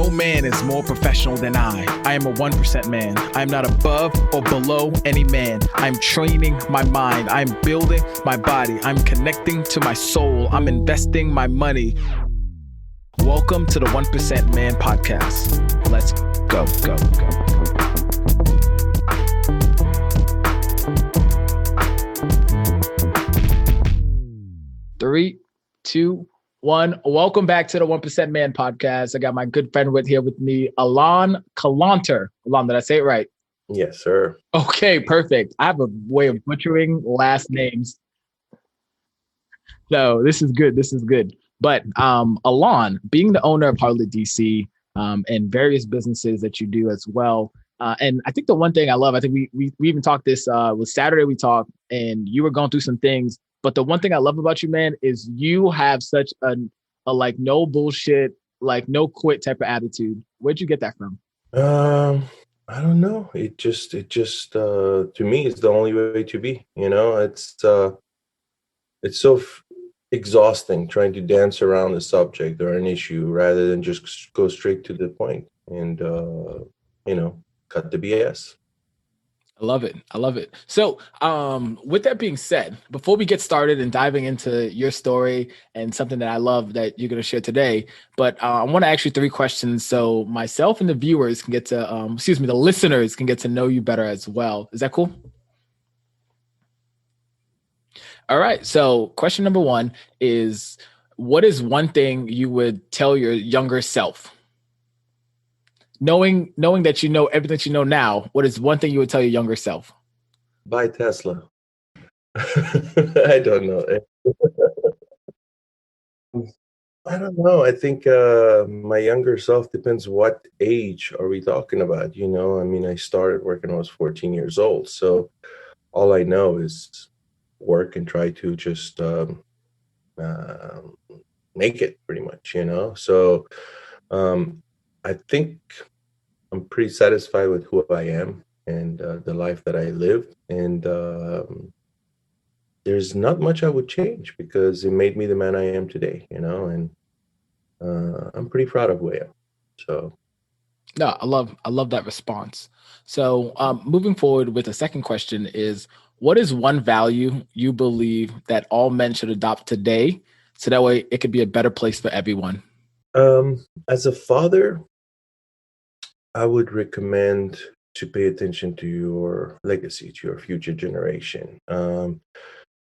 No man is more professional than I. I am a 1% man. I am not above or below any man. I'm training my mind. I'm building my body. I'm connecting to my soul. I'm investing my money. Welcome to the 1% Man Podcast. Let's go, go, go. 3, 2, 1. Welcome back to the 1% Man Podcast. I got my good friend here with me, Alain Kalantar. Alain, did I say it right? Yes, sir. Okay, perfect. I have a way of butchering last names. So this is good. This is good. But Alain, being the owner of Harley DC and various businesses that you do as well. And I think the one thing I love, I think we even talked this was Saturday we talked and you were going through some things. But the one thing I love about you, man, is you have such a like no bullshit, like no quit type of attitude. Where'd you get that from? I don't know. It just to me, it's the only way to be. You know, it's so exhausting trying to dance around a subject or an issue rather than just go straight to the point and cut the BS. I love it. I love it. So with that being said, before we get started and diving into your story and something that I love that you're going to share today, but I want to ask you 3 questions so myself and the viewers can get to, the listeners can get to know you better as well. Is that cool? All right. So question number 1 is, what is one thing you would tell your younger self? Knowing that you know everything that you know now, what is one thing you would tell your younger self? Buy Tesla. I don't know. I don't know. I think my younger self, depends what age are we talking about. You know, I mean, I started working when I was 14 years old. So all I know is work and try to just make it pretty much, you know. So I think I'm pretty satisfied with who I am and the life that I lived. And there's not much I would change because it made me the man I am today, you know, and I'm pretty proud of who I am. So. No, I love that response. So moving forward with the second question is, what is one value you believe that all men should adopt today so that way it could be a better place for everyone? As a father, I would recommend to pay attention to your legacy, to your future generation.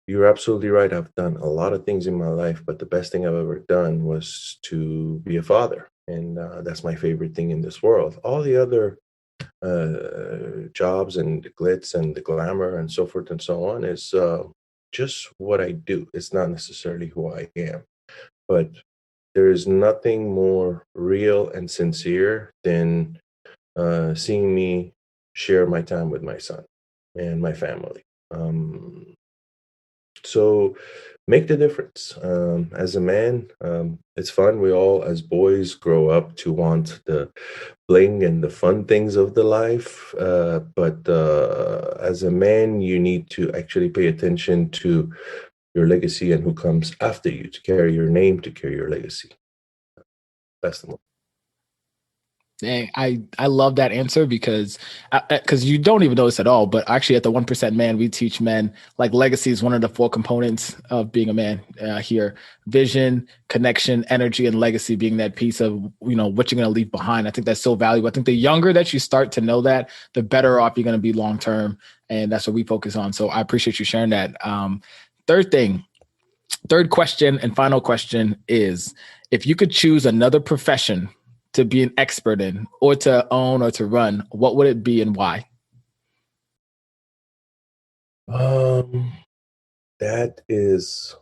You're absolutely right. I've done a lot of things in my life, but the best thing I've ever done was to be a father. And that's my favorite thing in this world. All the other jobs and the glitz and the glamour and so forth and so on is just what I do. It's not necessarily who I am. But there is nothing more real and sincere than seeing me share my time with my son and my family. So make the difference. As a man, it's fun. We all, as boys, grow up to want the bling and the fun things of the life. But as a man, you need to actually pay attention to your legacy and who comes after you, to carry your name, to carry your legacy. That's the one. Dang, I love that answer because you don't even know this at all, but actually at the 1% Man, we teach men like legacy is one of the 4 components of being a man here. Vision, connection, energy, and legacy being that piece of, you know, what you're going to leave behind. I think that's so valuable. I think the younger that you start to know that, the better off you're going to be long-term. And that's what we focus on. So I appreciate you sharing that. Third question and final question is, if you could choose another profession to be an expert in or to own or to run, what would it be and why? That is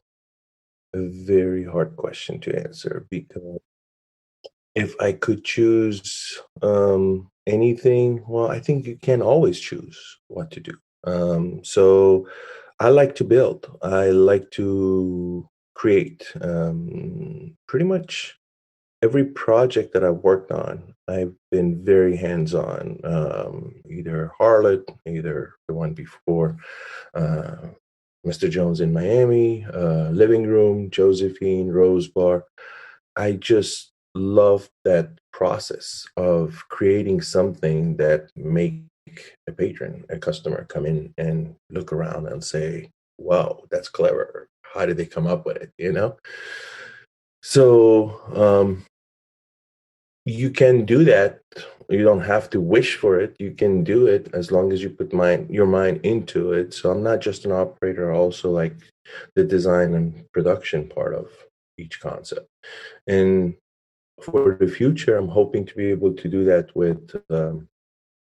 a very hard question to answer because if I could choose anything, well, I think you can always choose what to do. So I like to build. I like to create. Pretty much every project that I've worked on, I've been very hands-on. Either Harlot, either the one before, Mr. Jones in Miami, Living Room, Josephine, Rose Bar. I just love that process of creating something that make a patron, a customer come in and look around and say, wow, that's clever. How did they come up with it? So you can do that. You don't have to wish for it. You can do it as long as you put your mind into it. So I'm not just an operator, also like the design and production part of each concept. And for the future, I'm hoping to be able to do that with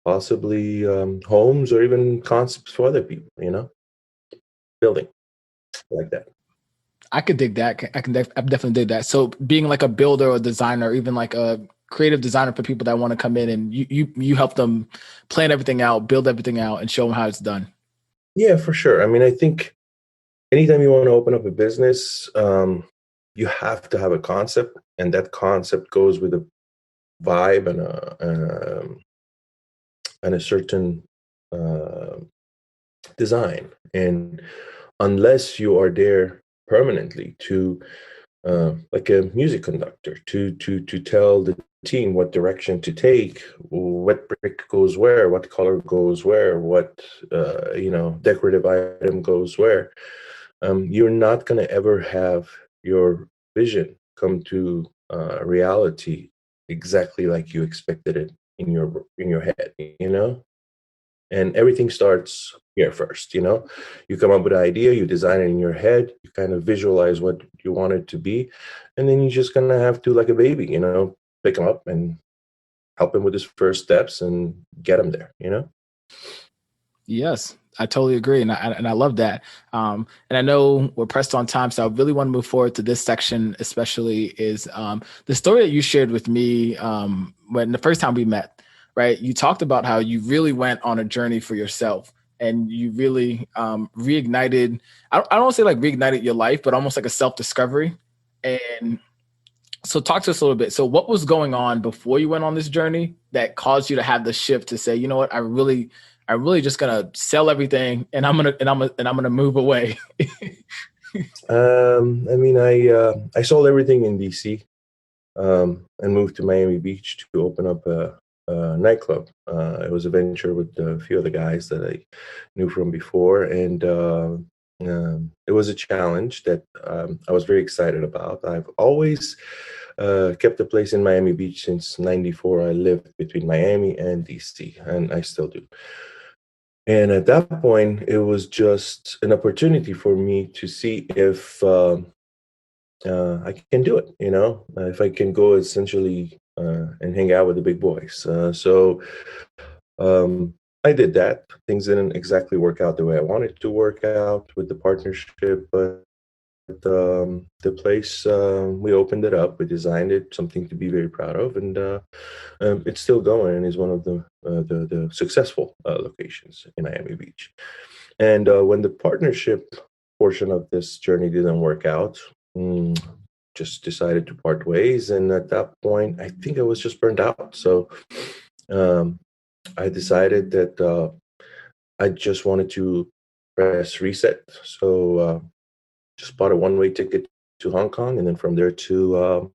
possibly homes or even concepts for other people, building like that. I could dig that. I definitely dig that. So being like a builder or designer, or even like a creative designer for people that want to come in, and you help them plan everything out, build everything out, and show them how it's done. Yeah, for sure. I mean, I think anytime you want to open up a business, you have to have a concept, and that concept goes with a vibe and a certain uh, design. And unless you are there permanently to like a music conductor to tell the team what direction to take, what brick goes where, what color goes where, what decorative item goes where. You're not going to ever have your vision come to reality exactly like you expected it in your head. And everything starts here first. You come up with an idea, you design it in your head, you kind of visualize what you want it to be, and then you're just gonna have to, like a baby, pick him up and help him with his first steps and get him there. Yes, I totally agree, and I love that. And I know we're pressed on time, so I really want to move forward to this section, especially is the story that you shared with me when the first time we met. Right, you talked about how you really went on a journey for yourself, and you really reignited. I don't want to say like reignited your life, but almost like a self discovery. And so, talk to us a little bit. So, what was going on before you went on this journey that caused you to have the shift to say, you know what, I really just gonna sell everything, and I'm gonna move away. I mean, I sold everything in DC, and moved to Miami Beach to open up a nightclub. It was a venture with a few other guys that I knew from before, and it was a challenge that I was very excited about. I've always kept a place in Miami Beach since '94. I lived between Miami and DC, and I still do. And at that point, it was just an opportunity for me to see if I can do it, if I can go essentially and hang out with the big boys. So um, I did that. Things didn't exactly work out the way I wanted to work out with the partnership, but the place, we opened it up, we designed it, something to be very proud of, and it's still going and is one of the successful locations in Miami Beach. And when the partnership portion of this journey didn't work out, mm, just decided to part ways. And at that point, I think I was just burned out. So um, I decided that I just wanted to press reset. So just bought a one-way ticket to Hong Kong, and then from there to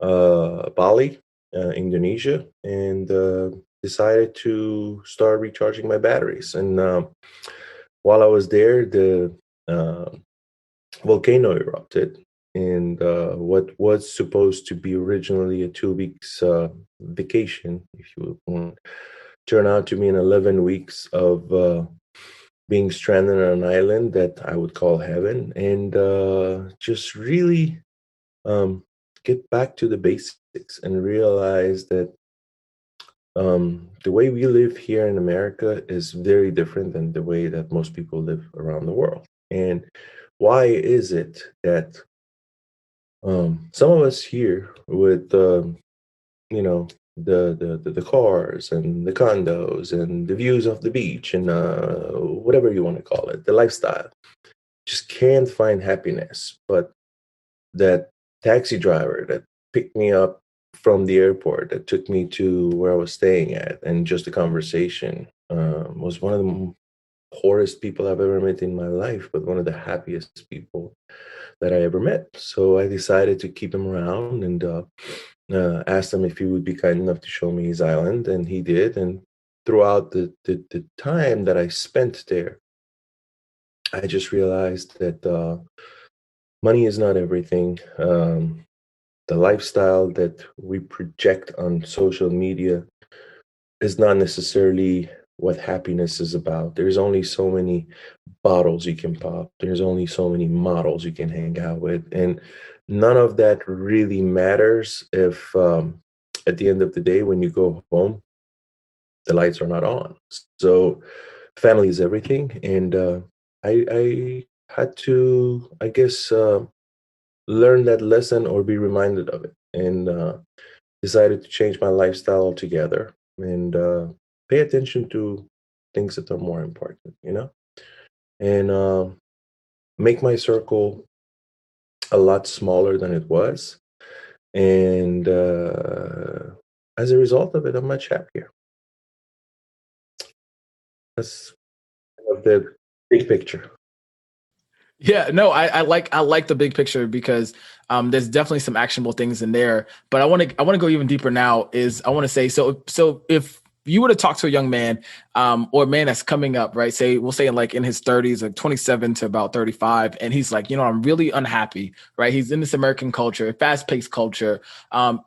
Bali, Indonesia, and decided to start recharging my batteries. And while I was there, the uh, volcano erupted, and what was supposed to be originally a 2 weeks vacation, if you want, turned out to be in 11 weeks of being stranded on an island that I would call heaven, and just really um, get back to the basics and realize that the way we live here in America is very different than the way that most people live around the world. And why is it that some of us here with you know the cars and the condos and the views of the beach and whatever you want to call it, the lifestyle, just can't find happiness, but that taxi driver that picked me up from the airport, that took me to where I was staying at, and just the conversation was one of the poorest people I've ever met in my life, but one of the happiest people that I ever met. So I decided to keep him around and asked him if he would be kind enough to show me his island, and he did. And throughout the time that I spent there, I just realized that money is not everything. The lifestyle that we project on social media is not necessarily what happiness is about. There's only so many bottles you can pop. There's only so many models you can hang out with, and none of that really matters if, at the end of the day, when you go home, the lights are not on. So, family is everything, and I had to, I guess, learn that lesson or be reminded of it, and decided to change my lifestyle altogether and pay attention to things that are more important, and make my circle a lot smaller than it was. And as a result of it, I'm much happier. That's kind of the big picture. Yeah, no, I like the big picture because there's definitely some actionable things in there. But I want to go even deeper now. Is I want to say so if you were to talk to a young man or a man that's coming up, right? Say we'll say like in his 30s, like 27 to about 35, and he's like, I'm really unhappy, right? He's in this American culture, fast-paced culture.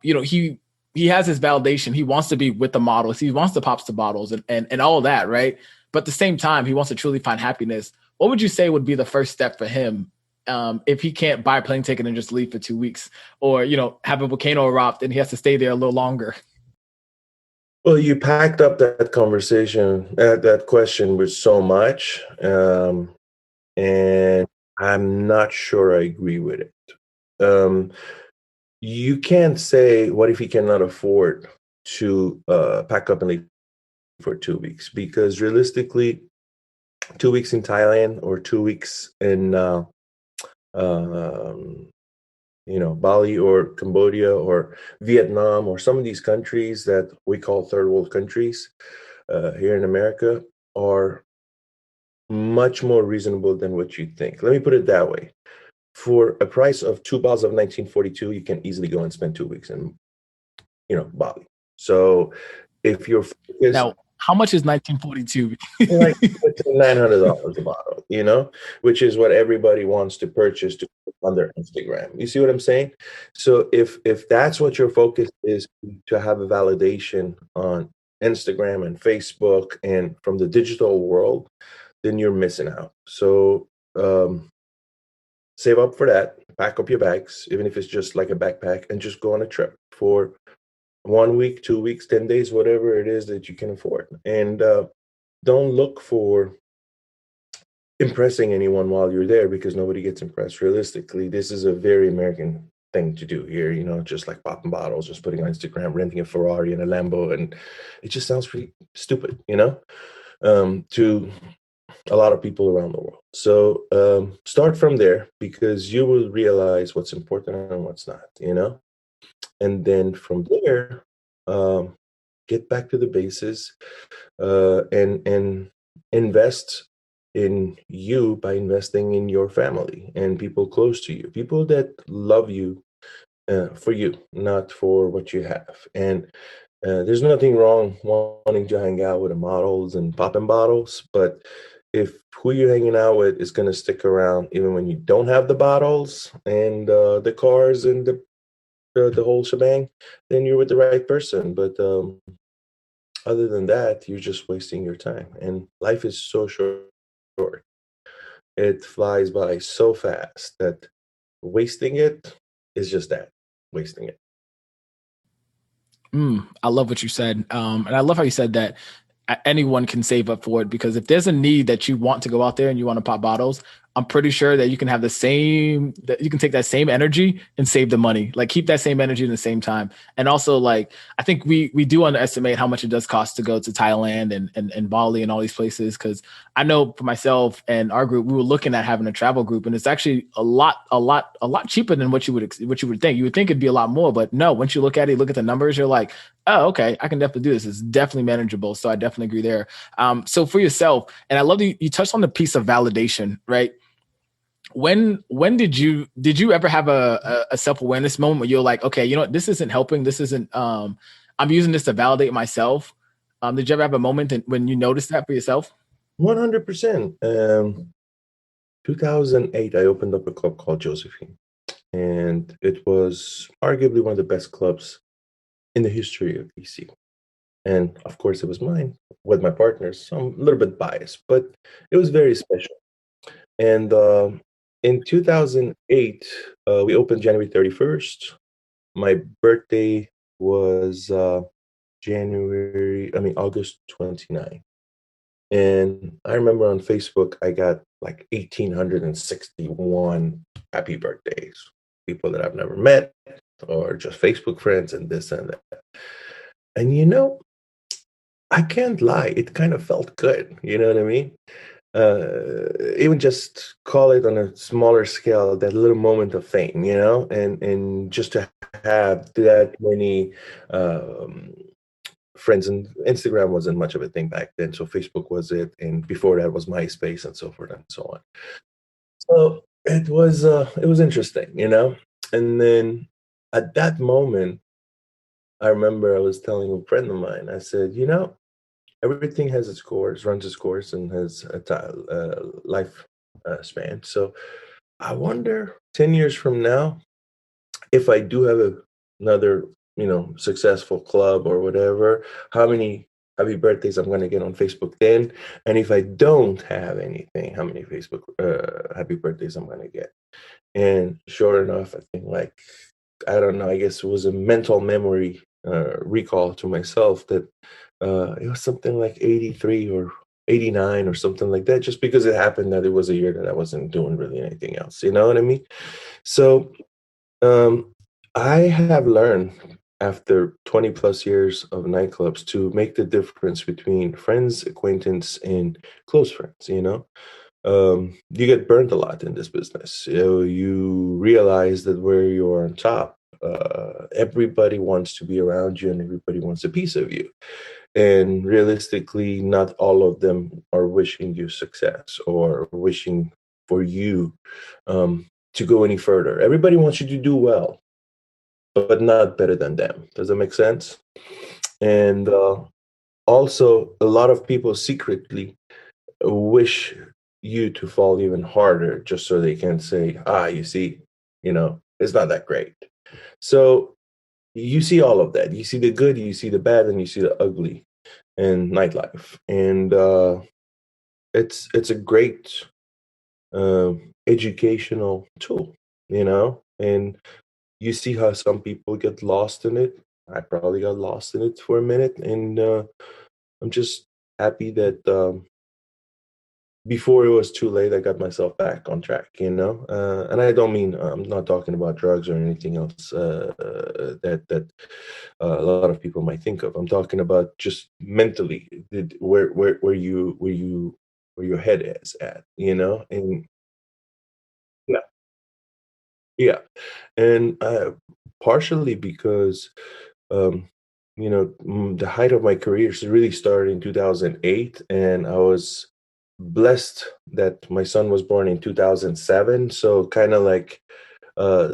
He has his validation. He wants to be with the models. He wants to pops the bottles and all of that, right? But at the same time, he wants to truly find happiness. What would you say would be the first step for him if he can't buy a plane ticket and just leave for 2 weeks, or have a volcano erupt and he has to stay there a little longer? Well, you packed up that conversation, that question with so much, and I'm not sure I agree with it. Um, you can't say, what if he cannot afford to pack up and leave for 2 weeks? Because realistically, 2 weeks in Thailand or 2 weeks in um, Bali or Cambodia or Vietnam or some of these countries that we call third world countries here in America are much more reasonable than what you think. Let me put it that way. For a price of two bottles of 1942, you can easily go and spend 2 weeks in, Bali. So if your focus, Now, how much is 1942? like, it's $900 a bottle, which is what everybody wants to purchase to put on their Instagram. You see what I'm saying? So if that's what your focus is, to have a validation on Instagram and Facebook and from the digital world, then you're missing out. So save up for that, pack up your bags, even if it's just like a backpack, and just go on a trip for 1 week, 2 weeks, 10 days, whatever it is that you can afford. And don't look for impressing anyone while you're there, because nobody gets impressed. Realistically, this is a very American thing to do here, just like popping bottles, just putting on Instagram, renting a Ferrari and a Lambo. And it just sounds pretty stupid, to a lot of people around the world. So start from there, because you will realize what's important and what's not, and then from there, um, get back to the bases, and invest in you by investing in your family and people close to you, people that love you for you, not for what you have. And there's nothing wrong wanting to hang out with the models and popping bottles, but if who you're hanging out with is going to stick around even when you don't have the bottles and the cars and the whole shebang, then you're with the right person. But other than that, you're just wasting your time. And life is so short. It flies by so fast that wasting it is just that, wasting it. I love what you said. And I love how you said that anyone can save up for it, because if there's a need that you want to go out there and you want to pop bottles, I'm pretty sure that you can have that you can take that same energy and save the money. Like keep that same energy in the same time. And also, like, I think we do underestimate how much it does cost to go to Thailand and Bali and all these places. Cause I know for myself and our group, we were looking at having a travel group, and it's actually a lot cheaper than what you would think. You would think it'd be a lot more, but no, once you look at it, look at the numbers, you're like, oh, okay, I can definitely do this. It's definitely manageable. So I definitely agree there. So for yourself, and I love that you touched on the piece of validation, right? when did you ever have a self-awareness moment where you're like, okay, you know what, this isn't helping, this isn't I'm using this to validate myself? Did you ever have a moment when you noticed that for yourself? 100%. 2008, I opened up a club called Josephine, and it was arguably one of the best clubs in the history of BC. And of course, it was mine with my partners. So I'm a little bit biased, but it was very special. And in 2008, we opened January 31st. My birthday was August 29th. And I remember on Facebook, I got like 1,861 happy birthdays. People that I've never met or just Facebook friends and this and that. And I can't lie, it kind of felt good. You know what I mean? Even just call it on a smaller scale, that little moment of fame, and just to have that many um, friends. And Instagram wasn't much of a thing back then, so Facebook was it, and before that was MySpace and so forth and so on. So it was interesting. And then at that moment, I remember I was telling a friend of mine, I said, everything has its course, runs its course, and has a life span. So I wonder 10 years from now, if I do have another, successful club or whatever, how many happy birthdays I'm going to get on Facebook then? And if I don't have anything, how many Facebook happy birthdays I'm going to get? And sure enough, I think, like, I don't know, I guess it was a mental memory recall to myself that it was something like 83 or 89 or something like that, just because it happened that it was a year that I wasn't doing really anything else. You know what I mean? So um, I have learned after 20 plus years of nightclubs to make the difference between friends, acquaintance, and close friends. You get burned a lot in this business. You realize that where you're on top, everybody wants to be around you and everybody wants a piece of you. And realistically, not all of them are wishing you success or wishing for you to go any further. Everybody wants you to do well, but not better than them. Does that make sense? And also, a lot of people secretly wish you to fall even harder just so they can say, you see, it's not that great. So you see all of that. You see the good, you see the bad, and you see the ugly in nightlife. And it's a great educational tool, and you see how some people get lost in it. I probably got lost in it for a minute, and I'm just happy that before it was too late, I got myself back on track. And I don't mean, I'm not talking about drugs or anything else that a lot of people might think of. I'm talking about just mentally, where your head is at. And yeah, yeah, and partially because the height of my career really started in 2008, and I was blessed that my son was born in 2007. So kind of like uh,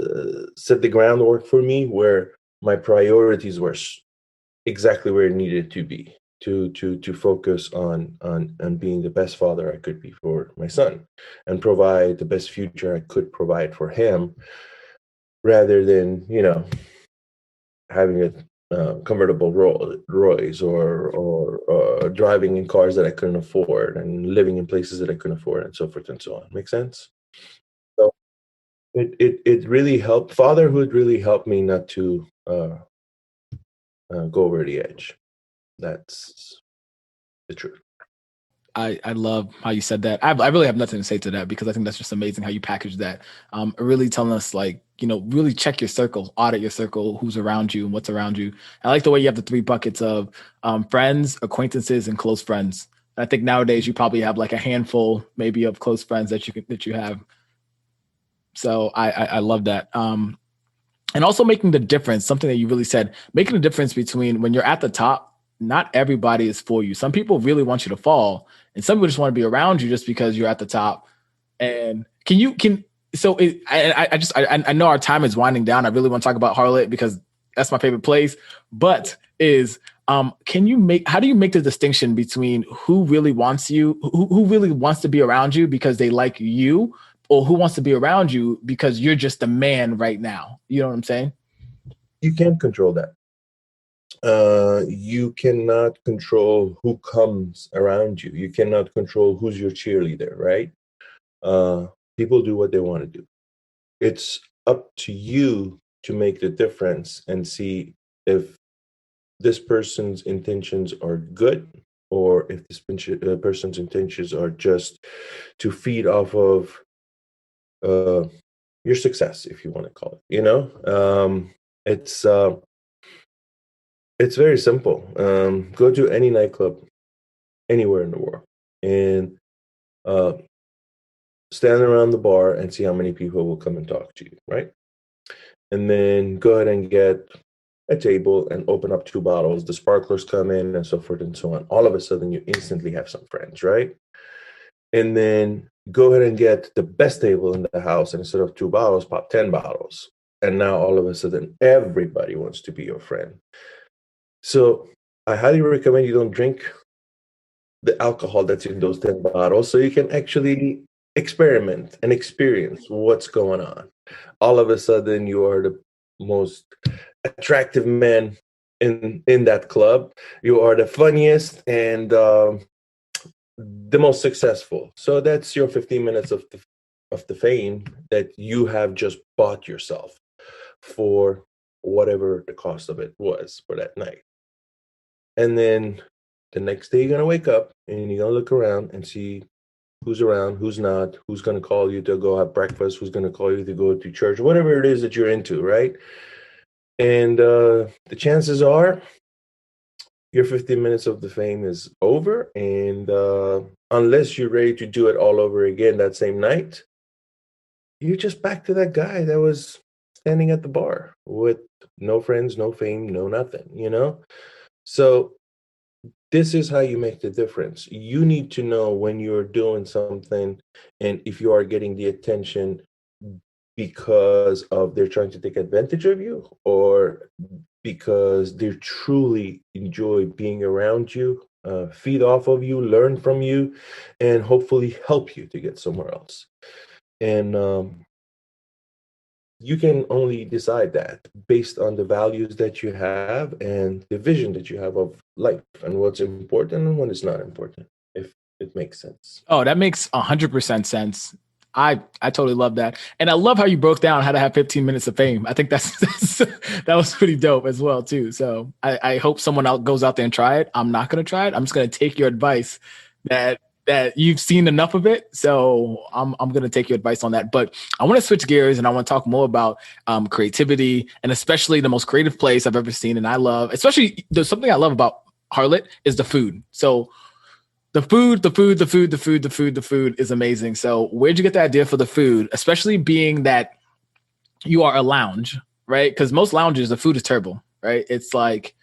set the groundwork for me where my priorities were exactly where it needed to be to focus on being the best father I could be for my son and provide the best future I could provide for him rather than having a convertible Royce or driving in cars that I couldn't afford and living in places that I couldn't afford and so forth and so on. Make sense? So it really helped. Fatherhood really helped me not to go over the edge. That's the truth. I love how you said that. I really have nothing to say to that because I think that's just amazing how you package that. Really telling us, like, really check your circle, audit your circle, who's around you and what's around you. I like the way you have the three buckets of friends, acquaintances, and close friends. I think nowadays you probably have like a handful maybe of close friends that you have. So I love that. And also making the difference, something that you really said, making the difference between when you're at the top, not everybody is for you. Some people really want you to fall, and some people just want to be around you just because you're at the top. And can so I know our time is winding down. I really want to talk about Harlot because that's my favorite place. But is can you make how do you make the distinction between who really wants you, who really wants to be around you because they like you, or who wants to be around you because you're just a man right now? You know what I'm saying? You can't control that. You cannot control who comes around you. You cannot control who's your cheerleader, right? Uh, People do what they want to do. It's up to you to make the difference and see if this person's intentions are good, or if this person's intentions are just to feed off of uh, your success, if you want to call it. It's it's very simple. Go to any nightclub anywhere in the world and uh, stand around the bar and see how many people will come and talk to you, right? And then go ahead and get a table and open up two bottles. The sparklers come in and so forth and so on. All of a sudden, you instantly have some friends, right? And then go ahead and get the best table in the house. And instead of two bottles, pop 10 bottles. And now all of a sudden, everybody wants to be your friend. So I highly recommend you don't drink the alcohol that's in those 10 bottles so you can actually experiment and experience what's going on. All of a sudden, you are the most attractive man in that club. You are the funniest and the most successful. So that's your 15 minutes of the fame that you have just bought yourself for whatever the cost of it was for that night. And then the next day, you're going to wake up and you're going to look around and see who's around, who's not, who's going to call you to go have breakfast, who's going to call you to go to church, whatever it is that you're into, right? And the chances are your 15 minutes of the fame is over. And unless you're ready to do it all over again that same night, you're just back to that guy that was standing at the bar with no friends, no fame, no nothing, you know? So this is how you make the difference. You need to know when you're doing something and if you are getting the attention because of they're trying to take advantage of you, or because they truly enjoy being around you, feed off of you, learn from you, and hopefully help you to get somewhere else. And you can only decide that based on the values that you have and the vision that you have of life and what's important and what is not important, if it makes sense. Oh, that makes 100% sense. I totally love that, and I love how you broke down how to have 15 minutes of fame. I think that's that was pretty dope as well too. So I hope someone else goes out there and try it. I'm not gonna try it. I'm just gonna take your advice that you've seen enough of it. So I'm gonna take your advice on that. But I want to switch gears and I want to talk more about creativity, and especially the most creative place I've ever seen. And I love, especially there's something I love about Harlot is the food. So the food is amazing. So where'd you get the idea for the food, especially being that you are a lounge, right? Because most lounges, the food is terrible, right? It's like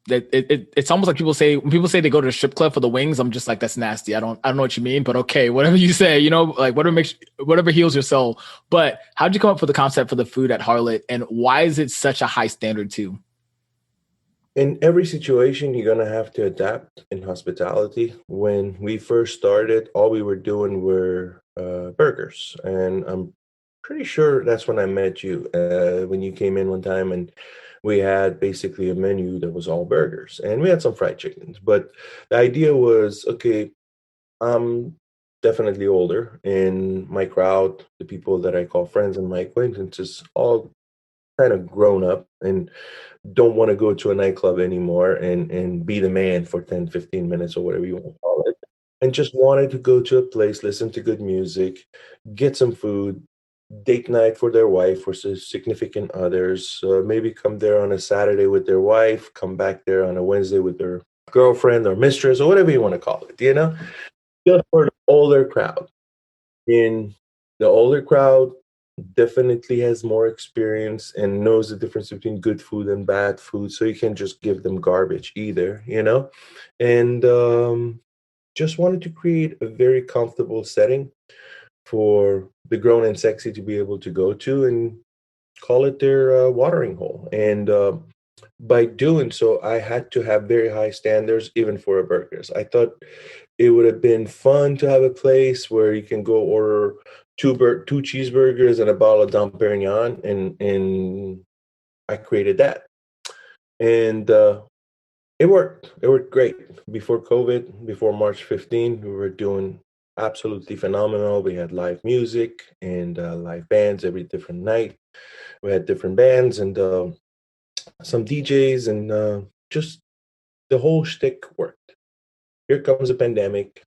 that. It's almost like people say when people say they go to the strip club for the wings. I'm just like, that's nasty. I don't know what you mean, but okay, whatever you say, like whatever heals your soul. But how'd you come up with the concept for the food at Harlot, and why is it such a high standard too? In every situation, you're going to have to adapt in hospitality. When we first started, all we were doing were burgers. And I'm pretty sure that's when I met you, when you came in one time and we had basically a menu that was all burgers and we had some fried chickens. But the idea was, okay, I'm definitely older, and my crowd, the people that I call friends and my acquaintances, all kind of grown up and don't want to go to a nightclub anymore and be the man for 10, 15 minutes or whatever you want to call it. And just wanted to go to a place, listen to good music, get some food, date night for their wife or significant others. Maybe come there on a Saturday with their wife, come back there on a Wednesday with their girlfriend or mistress or whatever you want to call it, Just for the older crowd. In the older crowd definitely has more experience and knows the difference between good food and bad food, so you can't just give them garbage either. And just wanted to create a very comfortable setting for the grown and sexy to be able to go to and call it their watering hole. And by doing so, I had to have very high standards, even for a burgers. I thought it would have been fun to have a place where you can go order two cheeseburgers and a bottle of Dom Perignon, and I created that, and it worked. It worked great. Before COVID, before March 15, we were doing absolutely phenomenal. We had live music and live bands every different night. We had different bands and some DJs, and just the whole shtick worked. Here comes a pandemic.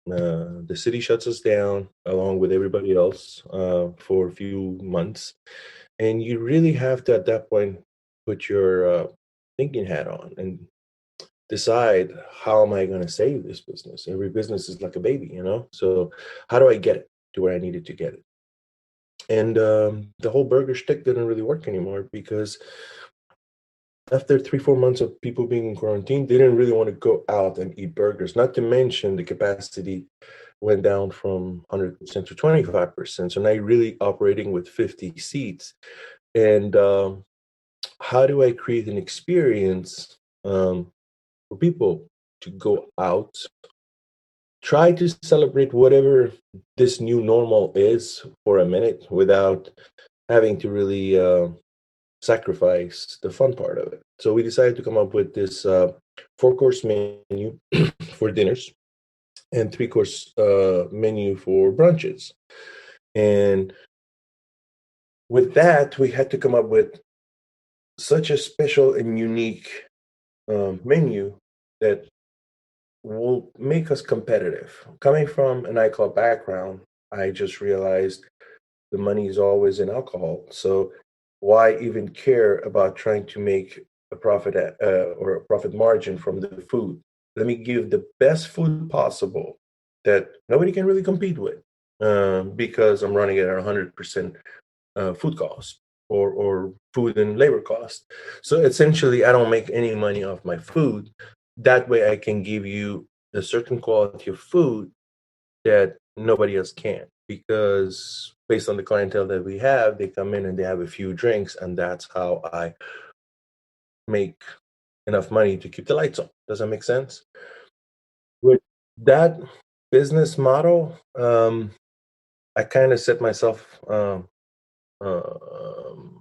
The city shuts us down along with everybody else for a few months, and you really have to, at that point, put your thinking hat on and decide, how am I going to save this business? Every business is like a baby, you know. So how do I get it to where I needed to get it? And the whole burger shtick didn't really work anymore, because after 3 4 months of people being in quarantine, they didn't really want to go out and eat burgers. Not to mention the capacity went down from 100% to 25%. So now you're really operating with 50 seats. And how do I create an experience for people to go out, try to celebrate whatever this new normal is for a minute without having to really sacrifice the fun part of it. So we decided to come up with this 4 course menu for dinners and 3 course menu for brunches. And with that, we had to come up with such a special and unique menu that will make us competitive. Coming from an nightclub background, I just realized the money is always in alcohol. So why even care about trying to make a profit or a profit margin from the food? Let me give the best food possible that nobody can really compete with, because I'm running it at 100% food cost, or food and labor cost. So essentially, I don't make any money off my food. That way, I can give you a certain quality of food that nobody else can, because based on the clientele that we have, they come in and they have a few drinks, and that's how I make enough money to keep the lights on. Does that make sense? With that business model, I kind of set myself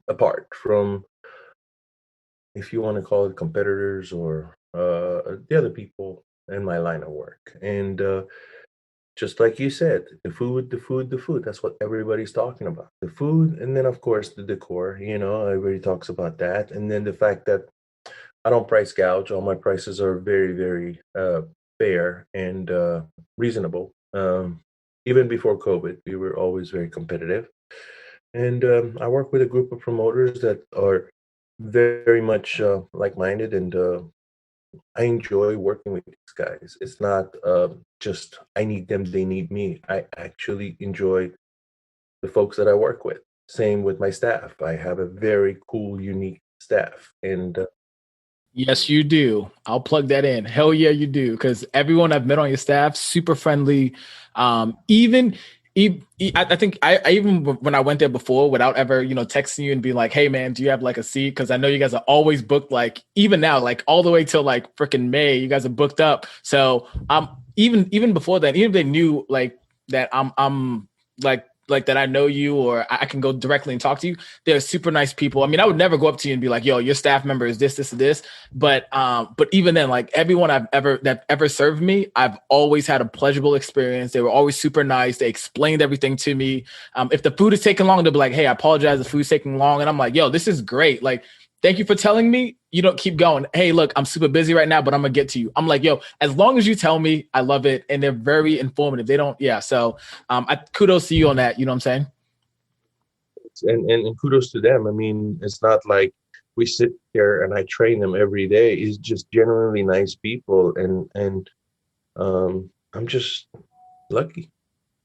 apart from, if you want to call it, competitors or the other people in my line of work. And just like you said, the food, the food, the food. That's what everybody's talking about. The food, and then of course the decor. You know, everybody talks about that. And then the fact that I don't price gouge. All my prices are very, very fair and reasonable. Even before COVID, we were always very competitive. And I work with a group of promoters that are very much like-minded, and I enjoy working with these guys. It's not just I need them, they need me. I actually enjoy the folks that I work with. Same with my staff. I have a very cool, unique staff, and Yes, you do. I'll plug that in. Hell yeah, you do. Because everyone I've met on your staff, super friendly. Even, I think I even when I went there before, without ever texting you and being like, "Hey man, do you have like a seat?" Because I know you guys are always booked. Like even now, like all the way till like freaking May, you guys are booked up. So even before that, even if they knew like that I'm like that I know you or I can go directly and talk to you. They're super nice people. I mean, I would never go up to you and be like, "Yo, your staff member is this, and this." But even then, like everyone that ever served me, I've always had a pleasurable experience. They were always super nice. They explained everything to me. If the food is taking long, they'll be like, "Hey, I apologize, the food's taking long," and I'm like, "Yo, this is great. Like, thank you for telling me. You don't keep going. Hey, look, I'm super busy right now, but I'm gonna get to you." I'm like, "Yo, as long as you tell me, I love it," and they're very informative. They don't, yeah. So, I kudos to you on that. You know what I'm saying? and kudos to them. I mean, it's not like we sit here and I train them every day. It's just genuinely nice people, and I'm just lucky,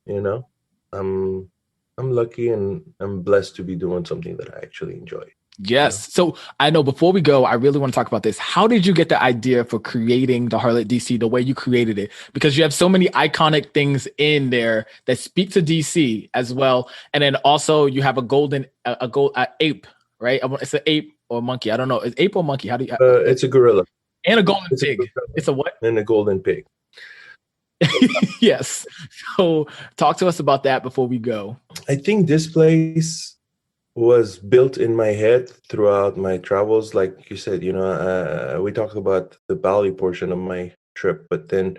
you know. I'm I'm lucky, and I'm blessed to be doing something that I actually enjoy. Yeah. Yes. So I know before we go, I really want to talk about this. How did you get the idea for creating the Harlot DC the way you created it? Because you have so many iconic things in there that speak to DC as well. And then also you have a golden, a gold ape, right? It's an ape or monkey. I don't know. It's ape or monkey. How do you, It's a gorilla. and a golden It's a pig. gorilla It's a what? and a golden pig. Yes. So talk to us about that before we go. I think this place was built in my head throughout my travels. Like you said, we talked about the Bali portion of my trip, but then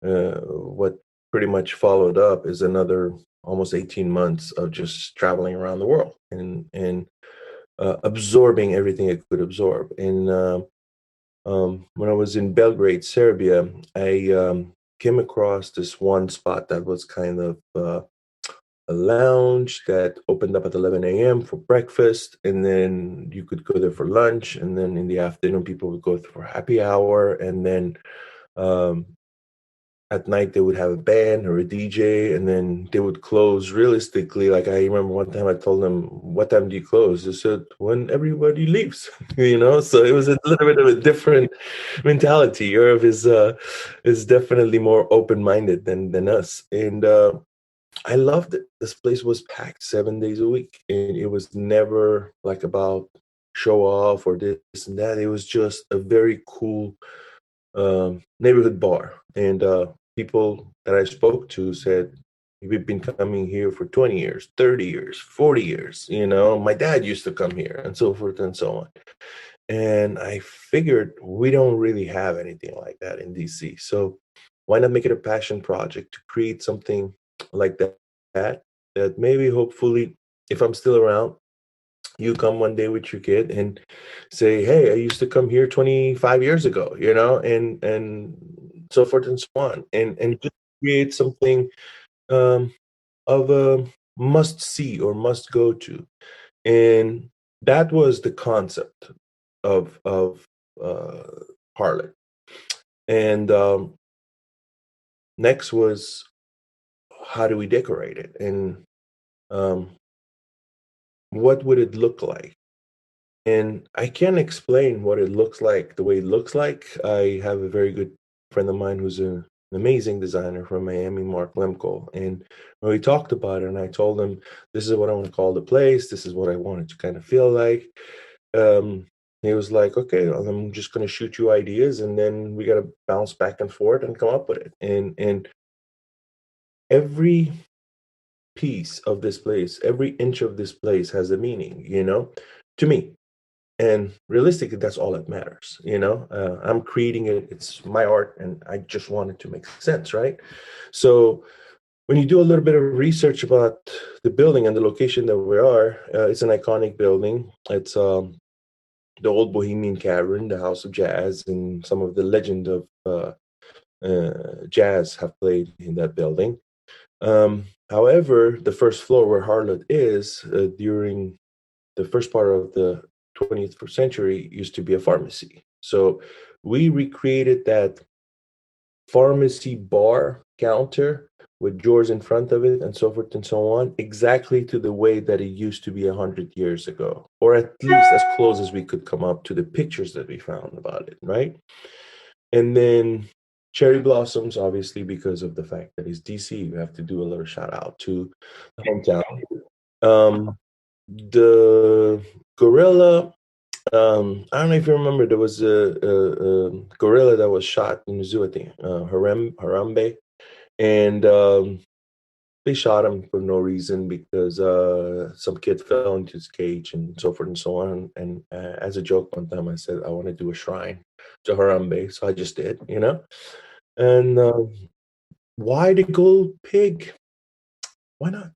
what pretty much followed up is another almost 18 months of just traveling around the world and absorbing everything it could absorb. And when I was in Belgrade, Serbia, I came across this one spot that was kind of a lounge that opened up at 11 a.m. for breakfast, and then you could go there for lunch, and then in the afternoon, people would go for happy hour, and then um, at night they would have a band or a DJ, and then they would close realistically. Like I remember one time I told them, "What time do you close?" They said, "When everybody leaves." So it was a little bit of a different mentality. Europe is definitely more open minded than us, and I loved it. This place was packed 7 days a week, and it was never like about show off or this and that. It was just a very cool neighborhood bar, and people that I spoke to said we've been coming here for 20 years, 30 years, 40 years. My dad used to come here, and so forth and so on. And I figured we don't really have anything like that in DC. So why not make it a passion project to create something like that maybe hopefully, if I'm still around, you come one day with your kid and say, "Hey, I used to come here 25 years ago," and so forth and so on, and just create something um, of a must see or must go to. And that was the concept of uh, Harlot. And next was, how do we decorate it, and um, what would it look like? And I can't explain what it looks like the way it looks like. I have a very good friend of mine who's an amazing designer from Miami, Mark Lemko. And when we talked about it, and I told him, this is what I want to call the place, this is what I want it to kind of feel like. Um, he was like, okay, well, I'm just going to shoot you ideas, and then we got to bounce back and forth and come up with it. And every piece of this place, every inch of this place has a meaning, to me. And realistically, that's all that matters. I'm creating it, it's my art, and I just want it to make sense, right? So when you do a little bit of research about the building and the location that we are, it's an iconic building. It's the old Bohemian Cavern, the House of Jazz, and some of the legend of jazz have played in that building. However, the first floor where Harlot is, during the first part of the 20th century, used to be a pharmacy. So we recreated that pharmacy bar counter with drawers in front of it and so forth and so on, exactly to the way that it used to be 100 years ago, or at least as close as we could come up to the pictures that we found about it, right? And then cherry blossoms, obviously, because of the fact that it's DC, we have to do a little shout out to the hometown. The gorilla, I don't know if you remember, there was a gorilla that was shot in the zoo, I think, Harambe, and they shot him for no reason because some kid fell into his cage and so forth and so on. And as a joke, one time I said I want to do a shrine to Harambe, so I just did, And why the gold pig? Why not?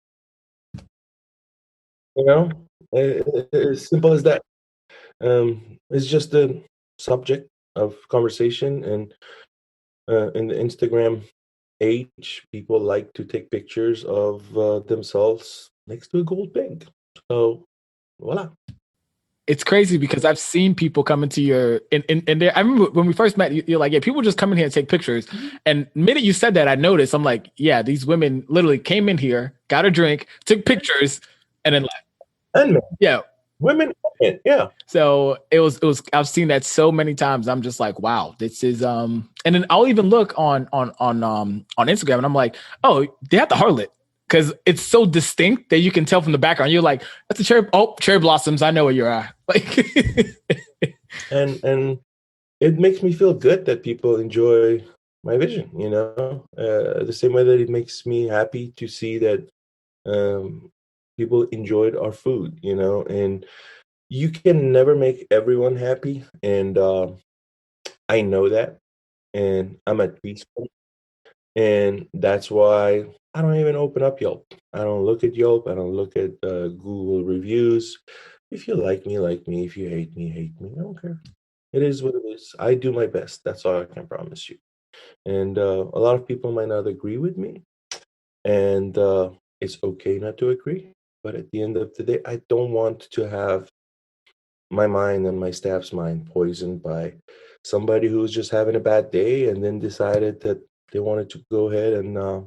You know, as simple as that. It's just a subject of conversation, and in the Instagram age, people like to take pictures of themselves next to a gold pig. So, voila. It's crazy because I've seen people come into your in there. I remember when we first met, you're like, yeah, people just come in here and take pictures. And the minute you said that, I noticed. I'm like, yeah, these women literally came in here, got a drink, took pictures, and then left. And Yeah. Women, yeah. So it was I've seen that so many times. I'm just like, wow, this is and then I'll even look on Instagram and I'm like, oh, they have the harlot. Because it's so distinct that you can tell from the background. You're like, that's a cherry blossoms. I know where you're at. Like And it makes me feel good that people enjoy my vision, the same way that it makes me happy to see that um, people enjoyed our food, and you can never make everyone happy. And I know that, and I'm at peace with it. And that's why I don't even open up Yelp. I don't look at Yelp. I don't look at Google reviews. If you like me, like me. If you hate me, hate me. I don't care. It is what it is. I do my best. That's all I can promise you. And a lot of people might not agree with me, and it's okay not to agree. But at the end of the day, I don't want to have my mind and my staff's mind poisoned by somebody who's just having a bad day and then decided that they wanted to go ahead and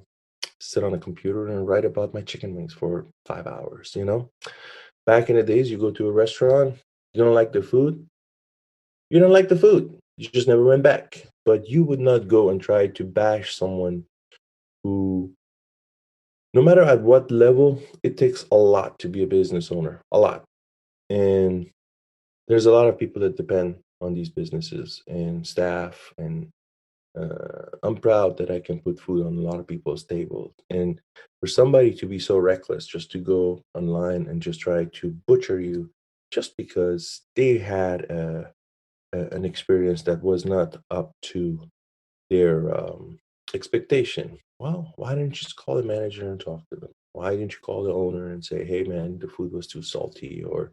sit on a computer and write about my chicken wings for 5 hours. Back in the days, you go to a restaurant, you don't like the food, you don't like the food. You just never went back. But you would not go and try to bash someone who, no matter at what level, it takes a lot to be a business owner, a lot. And there's a lot of people that depend on these businesses and staff. And I'm proud that I can put food on a lot of people's tables. And for somebody to be so reckless just to go online and just try to butcher you just because they had an experience that was not up to their expectation. Well, why didn't you just call the manager and talk to them? Why didn't you call the owner and say, hey, man, the food was too salty, or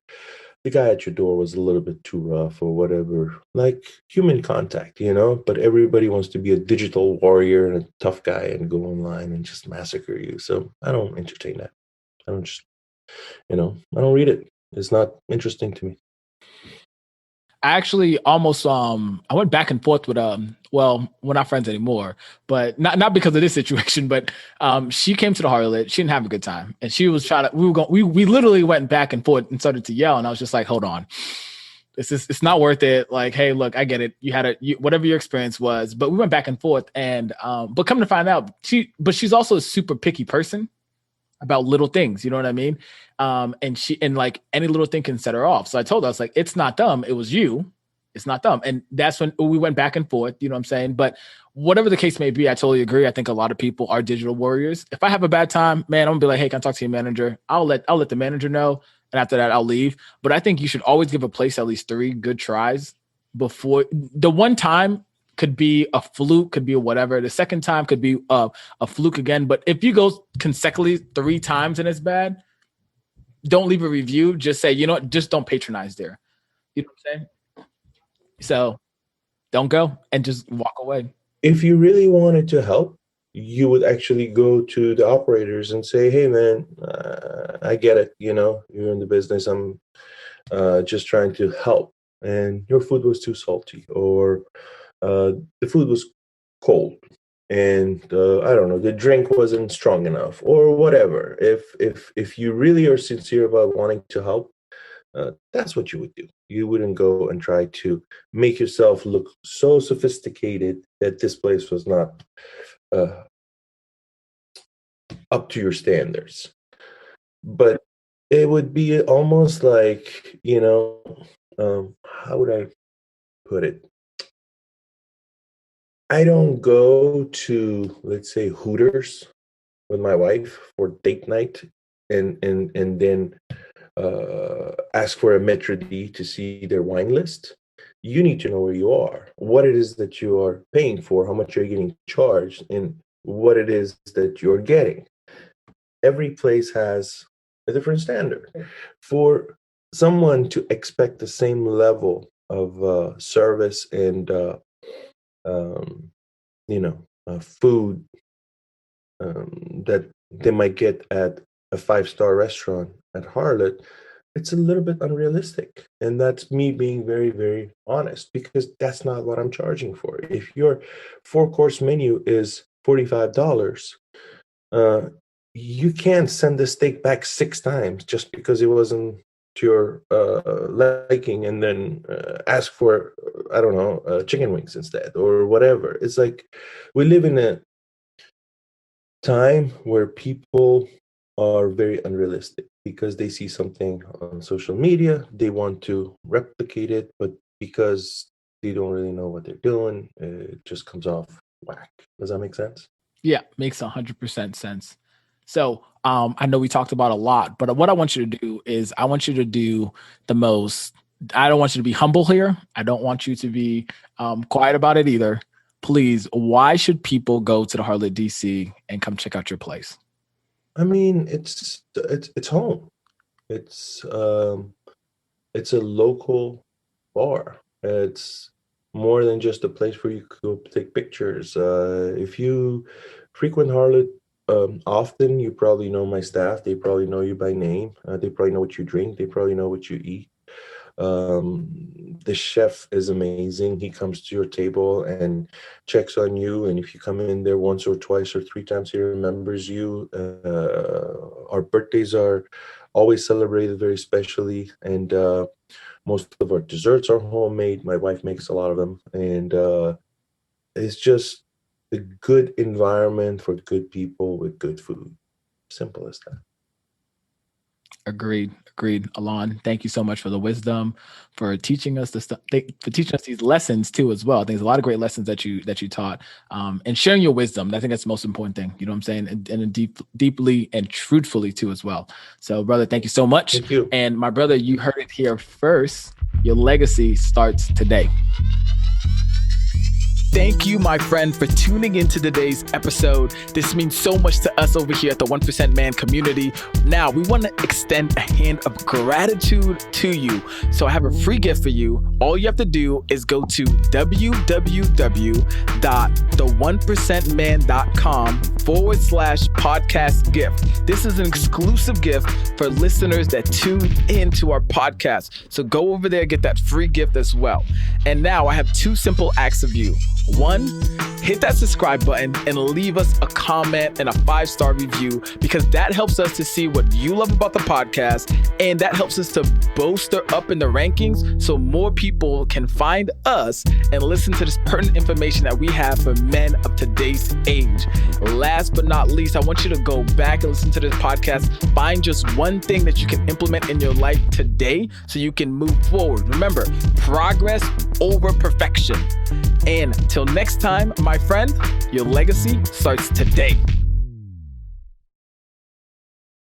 the guy at your door was a little bit too rough, or whatever? Like human contact, But everybody wants to be a digital warrior and a tough guy and go online and just massacre you. So I don't entertain that. I don't just, I don't read it. It's not interesting to me. I actually almost I went back and forth with well, we're not friends anymore, but not because of this situation, but she came to the harlot, she didn't have a good time. And she was trying to we literally went back and forth and started to yell, and I was just like, hold on. It's not worth it. Like, hey, look, I get it. You had whatever your experience was, but we went back and forth, and but come to find out, she's also a super picky person about little things, you know what I mean? And like any little thing can set her off. So I told her, I was like, it's not dumb, it was you. It's not dumb. And that's when we went back and forth, you know what I'm saying? But whatever the case may be, I totally agree. I think a lot of people are digital warriors. If I have a bad time, man, I'm gonna be like, hey, can I talk to your manager? I'll let the manager know. And after that, I'll leave. But I think you should always give a place at least 3 good tries before the one time could be a fluke, could be a whatever. The second time could be a fluke again. But if you go consecutively 3 times and it's bad, don't leave a review. Just say, you know what, just don't patronize there. You know what I'm saying? So don't go and just walk away. If you really wanted to help, you would actually go to the operators and say, hey, man, I get it. You're in the business. I'm just trying to help. And your food was too salty, or the food was cold, and I don't know, the drink wasn't strong enough, or whatever. If you really are sincere about wanting to help, that's what you would do. You wouldn't go and try to make yourself look so sophisticated that this place was not uh, up to your standards. But it would be almost like, how would I put it? I don't go to, let's say, Hooters with my wife for date night and then ask for a maitre d to see their wine list. You need to know where you are, what it is that you are paying for, how much you're getting charged, and what it is that you're getting. Every place has a different standard. For someone to expect the same level of service and um, food that they might get at a 5-star restaurant at Harlot, it's a little bit unrealistic. And that's me being very, very honest, because that's not what I'm charging for. If your 4-course menu is $45, uh, you can't send the steak back 6 times just because it wasn't to your liking and then ask for, I don't know, chicken wings instead or whatever. It's like we live in a time where people are very unrealistic because they see something on social media, they want to replicate it, but because they don't really know what they're doing, it just comes off whack. Does that make sense? Yeah, makes 100% sense. So, I know we talked about a lot, but what I want you to do is I want you to do the most. I don't want you to be humble here. I don't want you to be quiet about it either. Please, why should people go to the Harlot DC and come check out your place? I mean, it's home. It's um it's a local bar. It's more than just a place where you could go take pictures. If you frequent Harlot often, you probably know my staff. They probably know you by name. They probably know what you drink. They probably know what you eat. The chef is amazing. He comes to your table and checks on you. And if you come in there once or twice or three times, he remembers you. Our birthdays are always celebrated very specially. And most of our desserts are homemade. My wife makes a lot of them. And it's just a good environment for good people with good food. Simple as that. Agreed. Agreed. Alon, thank you so much for the wisdom, for teaching us the stuff, for teaching us these lessons too, as well. I think there's a lot of great lessons that you taught, and sharing your wisdom. I think that's the most important thing. You know what I'm saying, and deeply and truthfully too, as well. So, brother, thank you so much. Thank you. And my brother, you heard it here first. Your legacy starts today. Thank you, my friend, for tuning into today's episode. This means so much to us over here at the 1% Man community. Now, we want to extend a hand of gratitude to you. So I have a free gift for you. All you have to do is go to www.the1percentman.com/podcast gift. This is an exclusive gift for listeners that tune into our podcast. So go over there, get that free gift as well. And now I have two simple acts of you. One, hit that subscribe button and leave us a comment and a 5-star review, because that helps us to see what you love about the podcast, and that helps us to bolster up in the rankings so more people can find us and listen to this pertinent information that we have for men of today's age. Last but not least, I want you to go back and listen to this podcast. Find just one thing that you can implement in your life today so you can move forward. Remember, progress over perfection. And till next time, my friend, your legacy starts today.